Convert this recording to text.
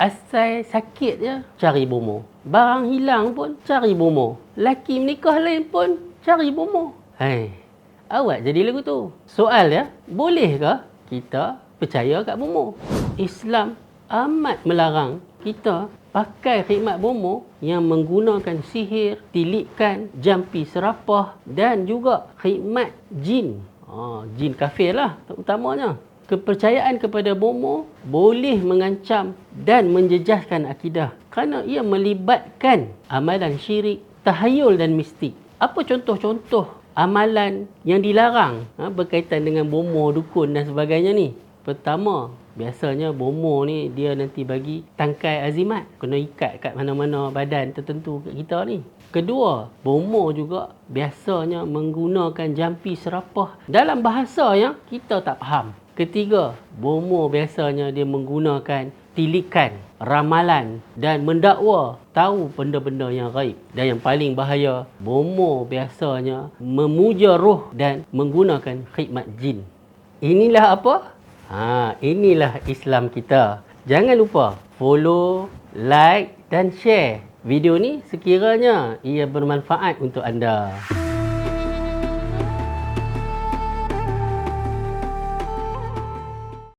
Asal sakit je, cari bomoh. Barang hilang pun, cari bomoh. Laki menikah lain pun, cari bomoh. Awak jadi lagu tu. Soal ya, bolehkah kita percaya kat bomoh? Islam amat melarang kita pakai khidmat bomoh yang menggunakan sihir, tilikan, jampi serapah dan juga khidmat jin. Jin kafir lah utamanya. Kepercayaan kepada bomoh boleh mengancam dan menjejaskan akidah kerana ia melibatkan amalan syirik, tahayul dan mistik. Apa contoh-contoh amalan yang dilarang berkaitan dengan bomoh, dukun dan sebagainya ni? Pertama, biasanya bomoh ni dia nanti bagi tangkai azimat, kena ikat kat mana-mana badan tertentu kat kita ni. Kedua, bomoh juga biasanya menggunakan jampi serapah dalam bahasa yang kita tak faham. Ketiga, bomoh biasanya dia menggunakan tilikan, ramalan dan mendakwa tahu benda-benda yang gaib. Dan yang paling bahaya, bomoh biasanya memuja roh dan menggunakan khidmat jin. Inilah apa? Inilah Islam kita. Jangan lupa follow, like dan share video ni sekiranya ia bermanfaat untuk anda.